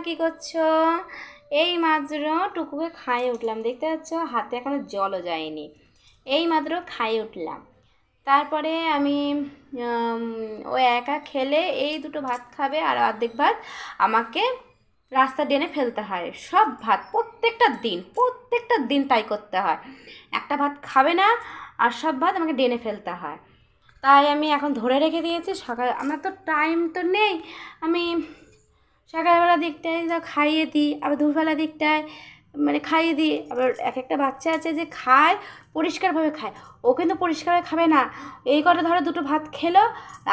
কী করছো? এই মাত্র টুকুকে খাইয়ে উঠলাম, দেখতে পাচ্ছ হাতে এখনও জলও যায়নি। এই মাত্র খাইয়ে উঠলাম, তারপরে আমি ও একা খেলে এই দুটো ভাত খাবে আর অর্ধেক ভাত আমাকে রাস্তা টেনে ফেলতে হয়। সব ভাত প্রত্যেকটা দিন তাই করতে হয়। একটা ভাত খাবে না আর সব ভাত আমাকে টেনে ফেলতে হয়। তাই আমি এখন ধরে রেখে দিয়েছি। সকাল আমার তো টাইম তো নেই, আমি সকালবেলা দিকটায় যা খাইয়ে দিই, আবার দুপুরবেলা দিকটায় মানে খাইয়ে দিই। আবার এক একটা বাচ্চা আছে যে খায় পরিষ্কারভাবে খায়, ও কিন্তু পরিষ্কারভাবে খাবে না। এই কটা ধরো দুটো ভাত খেলো,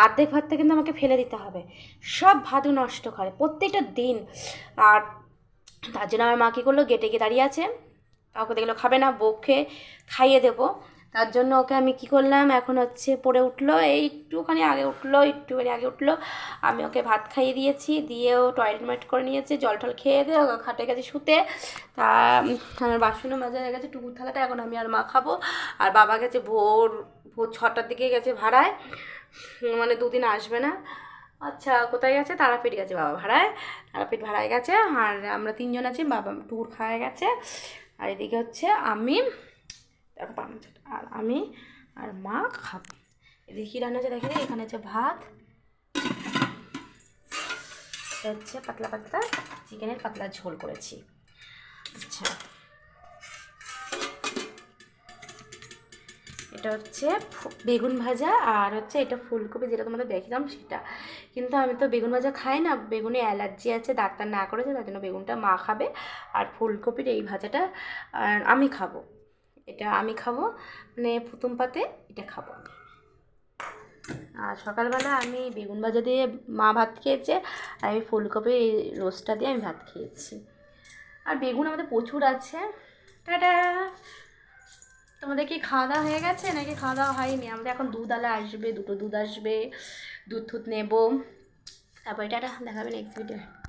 অর্ধেক ভাতটা কিন্তু আমাকে ফেলে দিতে হবে। সব ভাতও নষ্ট করে প্রত্যেকটা দিন। আর তার জন্য আমার মা কী করলো, গেটে গিয়ে দাঁড়িয়ে আছে, কাউকে দেখলো খাবে না, বউকে খাইয়ে দেবো। তার জন্য ওকে আমি কী করলাম, এখন হচ্ছে পড়ে উঠলো, একটুখানি আগে উঠলো, আমি ওকে ভাত খাইয়ে দিয়েছি, দিয়েও টয়লেট করে নিয়েছে, জল টল খেয়ে দিয়ে ওকে খাটে গেছে শুতে। তা আমার বাসনও মাজা হয়ে গেছে, টুকুর থালাটা এখন আমি আর মা খাবো। আর বাবা গেছে ভোর 6টার দিকে গেছে ভাড়ায়, মানে দুদিন আসবে না। আচ্ছা, কোথায় গেছে? তারাপীঠ গেছে বাবা ভাড়ায়, তারাপীঠ ভাড়ায় গেছে। আর আমরা 3জন আছি, বাবা টুকুর খাওয়া গেছে। আর এদিকে হচ্ছে আমি, আর আমি আর মা খাবো। এদিকে কী রান্না হচ্ছে দেখে, এখানে হচ্ছে ভাত, এটা হচ্ছে পাতলা চিকেনের পাতলা ঝোল করেছি। আচ্ছা, এটা হচ্ছে বেগুন ভাজা, আর হচ্ছে এটা ফুলকপি, যেটা তোমাদের দেখলাম সেটা। কিন্তু আমি তো বেগুন ভাজা খাই না, বেগুনে অ্যালার্জি আছে, ডাক্তার না করেছে, তার জন্য বেগুনটা মা খাবে। আর ফুলকপির এই ভাজাটা আমি খাবো, এটা আমি খাবো, মানে প্রথম পাতে এটা খাবো। আর সকালবেলা আমি বেগুন ভাজা দিয়ে মা ভাত খেয়েছে, আর আমি ফুলকপির এই রোস্টটা দিয়ে আমি ভাত খেয়েছি। আর বেগুন আমাদের প্রচুর আছে। টাটা। তোমাদের কি খাওয়া দাওয়া হয়ে গেছে নাকি খাওয়া দাওয়া হয়নি? আমাদের এখন দুধ আলা আসবে, দুটো দুধ আসবে, দুধ নেবো। তারপরে টাটা, দেখাবে নেক্সট ভিডিও।